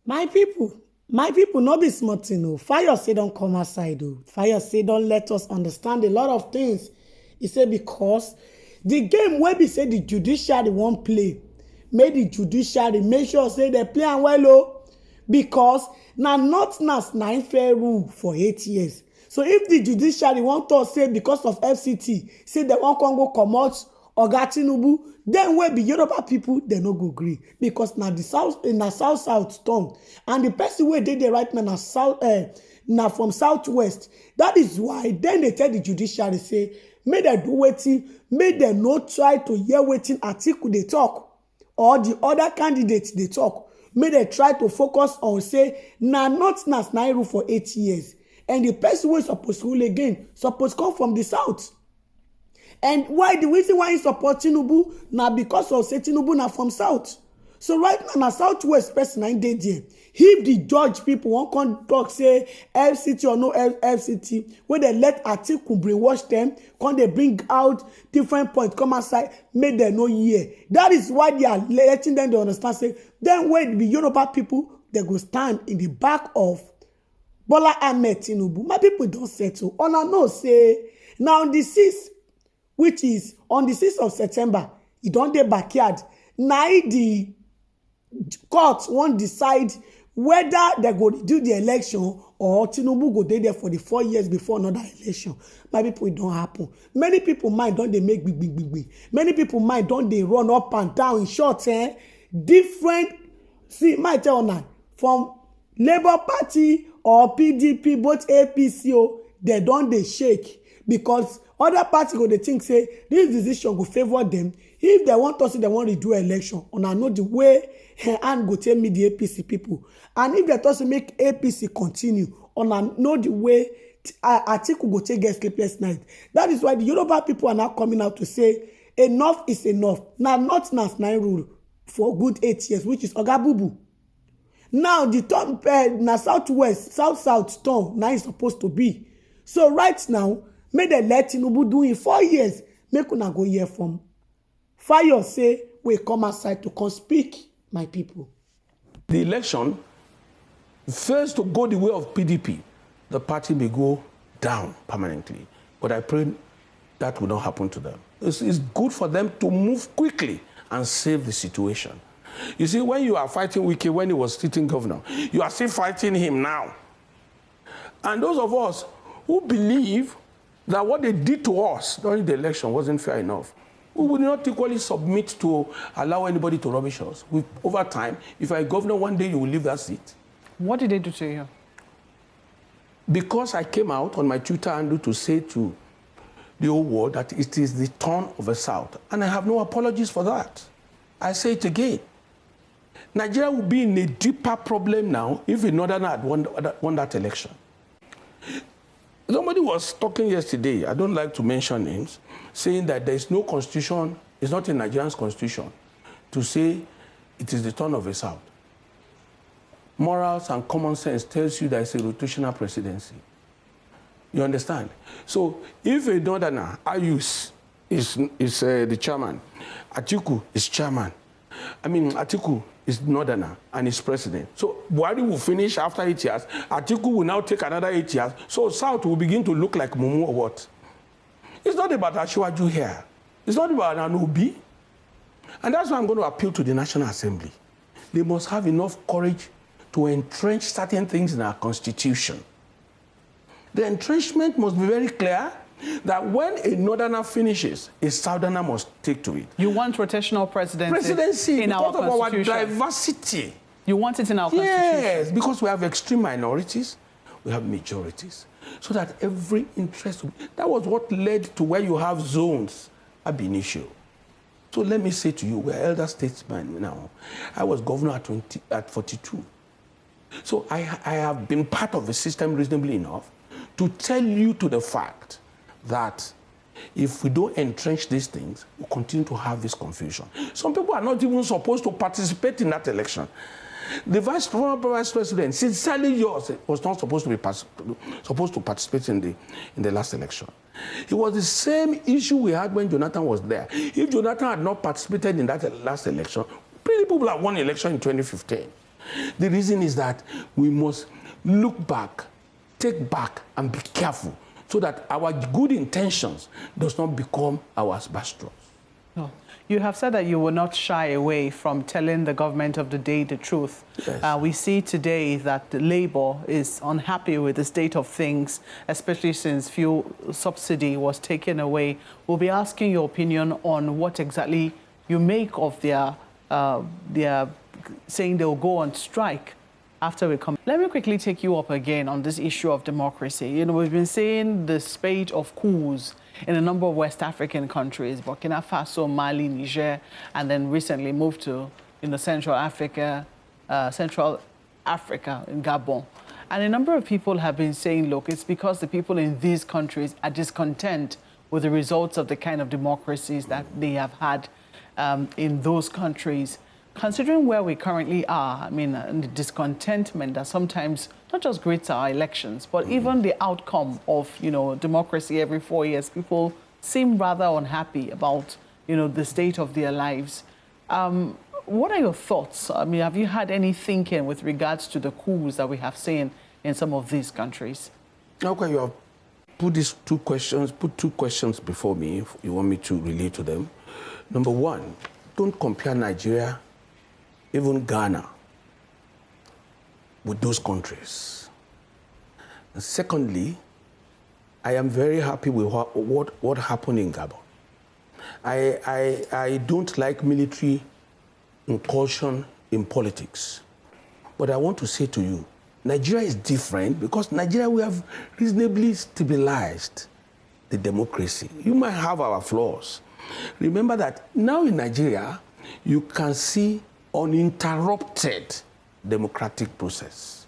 My people, no be small thing o. Fayose don come outside o. Fayose don let us understand a lot of things. He say because the game wey be say the judiciary wan play, make the judiciary make sure say dem play am well o, because na northerners na im fair rule for 8 years. So if the judiciary wan talk say because of FCT say dem wan come go comot Oga Tinubu, dem wey be Yoruba people dem no go gree, because na the south turn, and the person wey dey there right now na from southwest. That is why dem dey tell the judiciary say make dem do wetin, make dem no try to hear wetin Atiku dey talk or the other candidates dey talk. Make dem try to focus on say na northerners na rule for 8 years, and the person wey suppose rule again suppose come from the south. And why the reason why he support Tinubu na because of say Tinubu na from south. So right now na southwest person na dey there. If the judge people wan come talk say FCT or no FCT, wey dem let Atiku brainwash dem, come dey bring out different points come outside, make dem no hear. That is why they are letting them to understand say dem wey be Yoruba people, they go stand in the back of Bola Ahmed Tinubu. My people don settle. Una know say na on the 6th, which is on the 6th of September, e don dey backyard. Na the court wan decide whether they go do the election or Tinubu go dey there for the 4 years before another election. My people, it don happen. Many people mind don dey make big. Many people mind don dey run up and down. In short, different. See, my tell una, from Labour Party or PDP, both APC, they don dey shake, because other party go dey think say this decision go favour them. If they want to say they want to do election, una know the way hand go tell me the APC people. And if they talk say make APC continue, una know the way Atiku go take get sleepless night. That is why the Yoruba people are now coming out to say enough is enough. Now not nine rule for good 8 years, which is Oga Bubu. Now the turn na southwest, south turn now is supposed to be. So right now, make dem let Tinubu do in 4 years. Make una go hear from Fayose wey come outside to come speak, my people. The election fails to go the way of PDP, the party may go down permanently. But I pray that will not happen to them. It's good for them to move quickly and save the situation. You see, when you are fighting Wike when he was sitting governor, you are still fighting him now. And those of us who believe that what they did to us during the election wasn't fair enough, we will not equally submit to allow anybody to rubbish us. Over time, if you're a governor, one day you will leave that seat. What did they do to you? Because I came out on my Twitter handle to say to the whole world that it is the turn of the South. And I have no apologies for that. I say it again. Nigeria will be in a deeper problem now if a northerner had won that election. Somebody was talking yesterday, I don't like to mention names, saying that there is no constitution, it's not in Nigerian's constitution, to say it is the turn of the South. Morals and common sense tells you that it's a rotational presidency. You understand? So if a northerner, Ayus, is the chairman, Atiku is chairman, Atiku is northerner and is president. So Buhari will finish after 8 years. Atiku will now take another 8 years. So South will begin to look like Mumu or what? It's not about Asiwaju here. It's not about an Obi. And that's why I'm going to appeal to the National Assembly. They must have enough courage to entrench certain things in our constitution. The entrenchment must be very clear that when a northerner finishes, a southerner must take to it. You want rotational presidency in our constitution? Our diversity. You want it in our constitution? Yes, because we have extreme minorities, we have majorities, so that every interest. That was what led to where you have zones ab initio. So let me say to you, we're elder statesmen now. I was governor at 42. So I have been part of the system reasonably enough to tell you to the fact that if we don't entrench these things, we'll continue to have this confusion. Some people are not even supposed to participate in that election. The former vice president, sincerely yours, was not supposed to participate in the last election. It was the same issue we had when Jonathan was there. If Jonathan had not participated in that last election, people have won the election in 2015. The reason is that we must look back, take back, and be careful so that our good intentions does not become our bad straws. No. You have said that you will not shy away from telling the government of the day the truth. Yes. We see today that the Labour is unhappy with the state of things, especially since fuel subsidy was taken away. We'll be asking your opinion on what exactly you make of their saying they'll go on strike after we come. Let me quickly take you up again on this issue of democracy. You know, we've been seeing the spate of coups in a number of West African countries, Burkina Faso, Mali, Niger, and then recently moved to Central Africa in Gabon. And a number of people have been saying, look, it's because the people in these countries are discontent with the results of the kind of democracies that they have had in those countries. Considering where we currently are, I mean, the discontentment that sometimes not just greets our elections, but even the outcome of, democracy every 4 years, people seem rather unhappy about, the state of their lives. What are your thoughts? I mean, have you had any thinking with regards to the coups that we have seen in some of these countries? Okay, you have put two questions before me, if you want me to relate to them. Number one, don't compare Nigeria, even Ghana, with those countries. And secondly, I am very happy with what happened in Gabon. I don't like military incursion in politics. But I want to say to you, Nigeria is different because Nigeria, we have reasonably stabilized the democracy. You might have our flaws. Remember that now in Nigeria, you can see uninterrupted democratic process.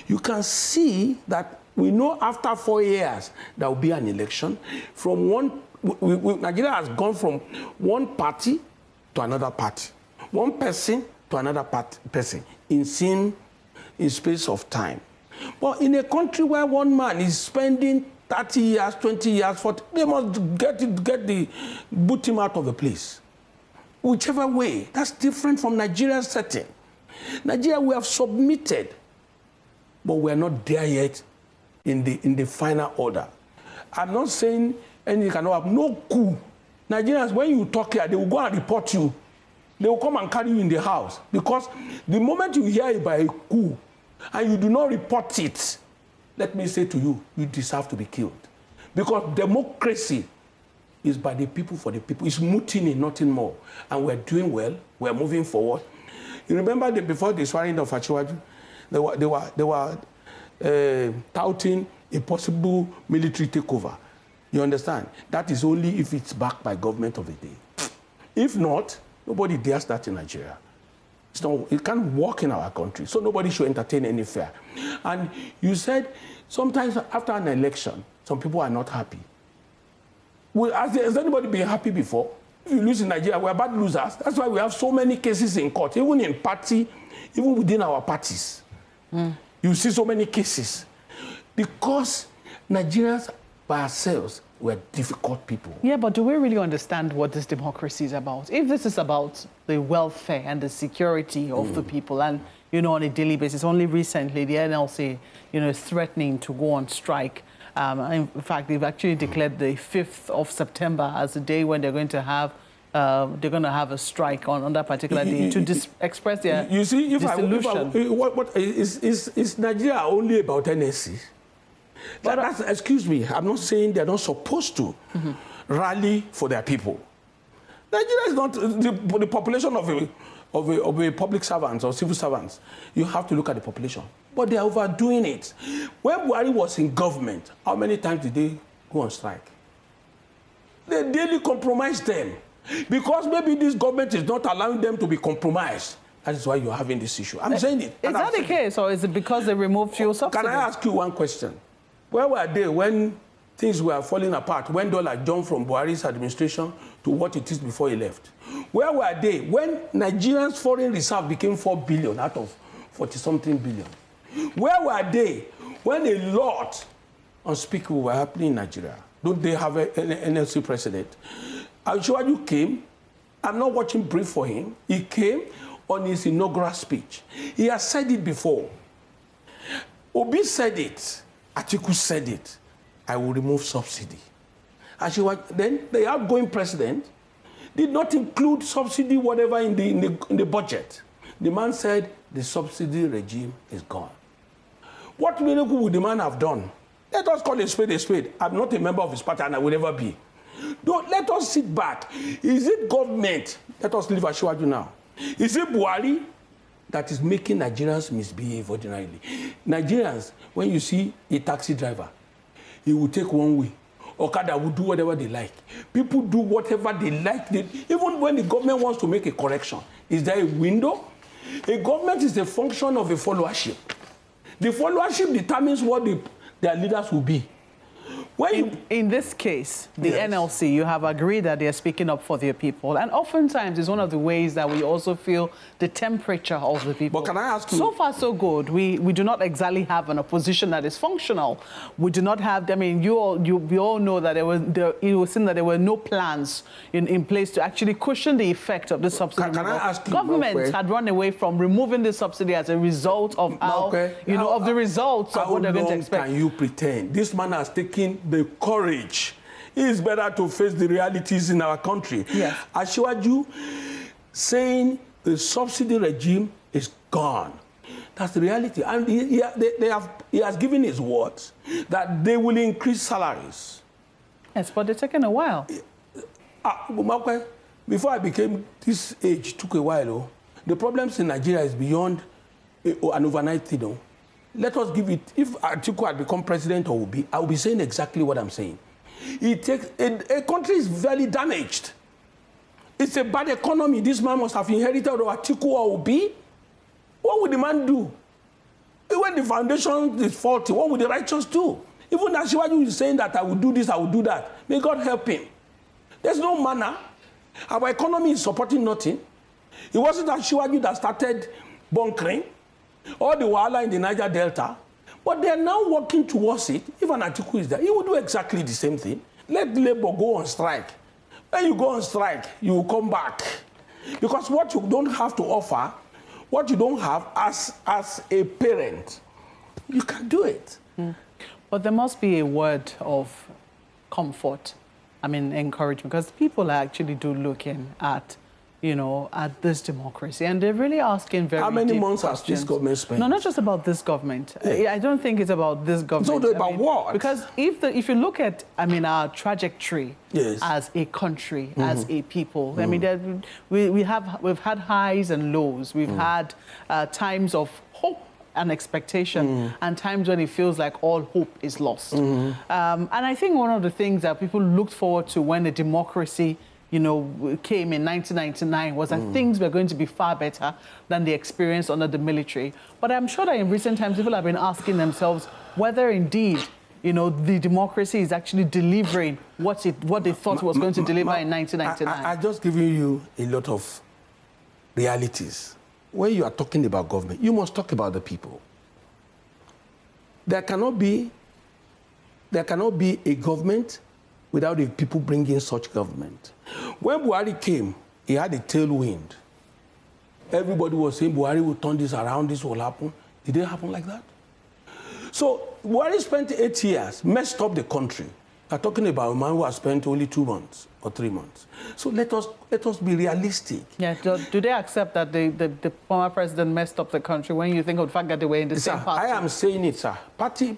You can see that we know after 4 years there will be an election. Nigeria has gone from one party to another party, one person to another person in space of time. But in a country where one man is spending 30 years, 20 years, 40, they must boot him out of the place. Whichever way, that's different from Nigeria's setting. Nigeria, we have submitted, but we are not there yet in the final order. I'm not saying anything cannot happen. No coup. Nigerians, when you talk here, they will go and report you. They will come and carry you in the house. Because the moment you hear about a coup and you do not report it, let me say to you, you deserve to be killed. Because democracy is by the people, for the people. It's mutiny, nothing more. And we're doing well. We're moving forward. You remember before the swearing of Achiwaju, they were touting a possible military takeover. You understand? That is only if it's backed by government of the day. If not, nobody dares that in Nigeria. It can't work in our country, so nobody should entertain any fear. And you said sometimes after an election, some people are not happy. Well, has anybody been happy before? If you lose in Nigeria, we're bad losers. That's why we have so many cases in court, even in party, even within our parties. You see so many cases. Because Nigerians by ourselves, we're difficult people. Yeah, but do we really understand what this democracy is about? If this is about the welfare and the security of the people, and, on a daily basis, only recently the NLC, is threatening to go on strike. In fact, they've actually declared the 5th of September as the day when they're going to have a strike on that particular day to express their dissolution. Is Nigeria only about NSC? Excuse me, I'm not saying they're not supposed to rally for their people. Nigeria is not the population of a public servants or civil servants. You have to look at the population. But they are overdoing it. When Buhari was in government, how many times did they go on strike? They daily compromised them. Because maybe this government is not allowing them to be compromised. That is why you're having this issue. I'm saying it. Is that the case, or is it because they removed fuel subsidy? Can I ask you one question? Where were they when things were falling apart, when dollar jumped from Buhari's administration to what it is before he left? Where were they when Nigeria's foreign reserve became 4 billion out of 40-something billion? Where were they when a lot unspeakable were happening in Nigeria? Don't they have an NLC president? Achiwaju came. I'm not watching brief for him. He came on his inaugural speech. He has said it before. Obi said it. Atiku said it. I will remove subsidy. Then the outgoing president did not include subsidy, whatever, in the budget. The man said the subsidy regime is gone. What miracle would the man have done? Let us call a spade a spade. I'm not a member of his party and I will never be. Don't let us sit back. Is it government? Let us leave Asiwaju now. Is it Buhari that is making Nigerians misbehave ordinarily? Nigerians, when you see a taxi driver, he will take one way. Okada will do whatever they like. People do whatever they like. Even when the government wants to make a correction, is there a window? A government is a function of a followership. The followership determines what their leaders will be. In this case, the Yes. NLC, you have agreed that they are speaking up for their people. And oftentimes, it's one of the ways that we also feel the temperature of the people. But can I ask you? So far, so good. We do not exactly have an opposition that is functional. We do not have, I mean, we all know that it was seen that there were no plans in place to actually cushion the effect of the subsidy. Can I ask you, Governments had run away from removing the subsidy as a result of how, of the results of what they're going to expect. How long can you pretend? This man has taken the courage. It is better to face the realities in our country. Yes. Asiwaju saying the subsidy regime is gone. That's the reality. And he has given his words that they will increase salaries. Yes, but they're taking a while. Before I became this age, took a while. Oh. The problems in Nigeria is beyond an overnight thing. Oh. Let us give it. If Atiku had become president or Obi, I will be saying exactly what I'm saying. It takes a country is very damaged. It's a bad economy. This man must have inherited or Atiku or Obi. What would the man do? When the foundation is faulty, what would the righteous do? Even Asiwaju is saying that I will do this, I will do that. May God help him. There's no manner. Our economy is supporting nothing. It wasn't Asiwaju that started bunkering. All the Wahala in the Niger Delta, but they are now working towards it. If an Atiku is there, he will do exactly the same thing. Let Labour go on strike. When you go on strike, you will come back. Because what you don't have to offer, what you don't have as a parent, you can do it. But there must be a word of comfort, encouragement, because people actually do looking at at this democracy. And they're really asking very How many deep months questions. has this government spent? No, not just about this government. Yeah. I don't think it's about this government. So about what? Because if you look at, our trajectory Yes. as a country, as a people, we've had highs and lows. We've had times of hope and expectation, and times when it feels like all hope is lost. And I think one of the things that people looked forward to when the democracy came in 1999 was that things were going to be far better than the experience under the military. But I'm sure that in recent times, people have been asking themselves whether indeed, the democracy is actually delivering what they thought it was going to deliver in 1999. I just giving you a lot of realities. When you are talking about government, you must talk about the people. There cannot be a government without the people bringing such government. When Buhari came, he had a tailwind. Everybody was saying Buhari will turn this around, this will happen. Did it happen like that? So Buhari spent 8 years, messed up the country. We're talking about a man who has spent only 2 months or 3 months. So let us be realistic. Yeah, do they accept that the former president messed up the country when you think of the fact that they were in the same party? I am saying it, sir. Party,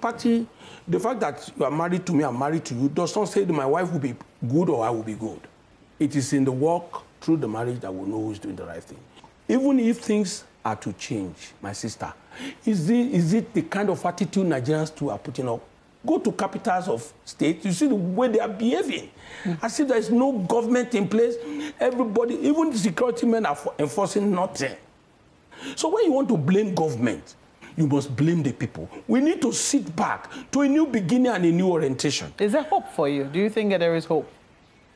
the fact that you are married to me, I'm married to you, does not say that my wife will be good or I will be good. It is in the walk through the marriage that we'll know who's doing the right thing. Even if things are to change, my sister, is it the kind of attitude Nigerians too are putting up? Go to capitals of states, you see the way they are behaving. As if there is no government in place. Everybody, even the security men are enforcing nothing. So when you want to blame government, you must blame the people. We need to sit back to a new beginning and a new orientation. Is there hope for you? Do you think that there is hope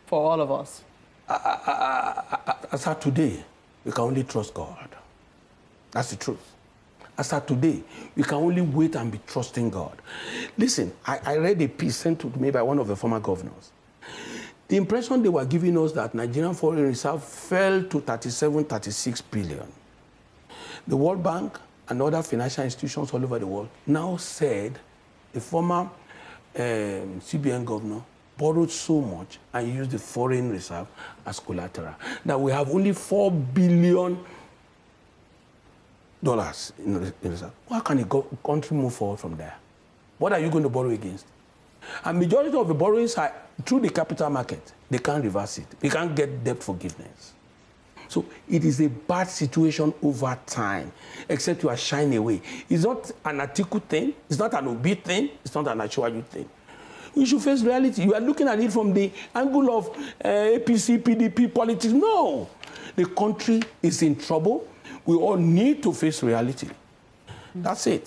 for all of us? As of today, we can only trust God. That's the truth. As of today, we can only wait and be trusting God. Listen, I read a piece sent to me by one of the former governors. The impression they were giving us that Nigerian foreign reserve fell to 37, 36 billion. The World Bank and other financial institutions all over the world now said the former CBN governor borrowed so much and used the foreign reserve as collateral that we have only $4 billion in reserve. How can a country move forward from there? What are you going to borrow against? And majority of the borrowings are through the capital market. They can't reverse it. They can't get debt forgiveness. So it is a bad situation over time, except you are shying away. It's not an Atiku thing. It's not an Obi thing. It's not an Achiwaju thing. We should face reality. You are looking at it from the angle of APC, PDP politics. No. The country is in trouble. We all need to face reality. That's it.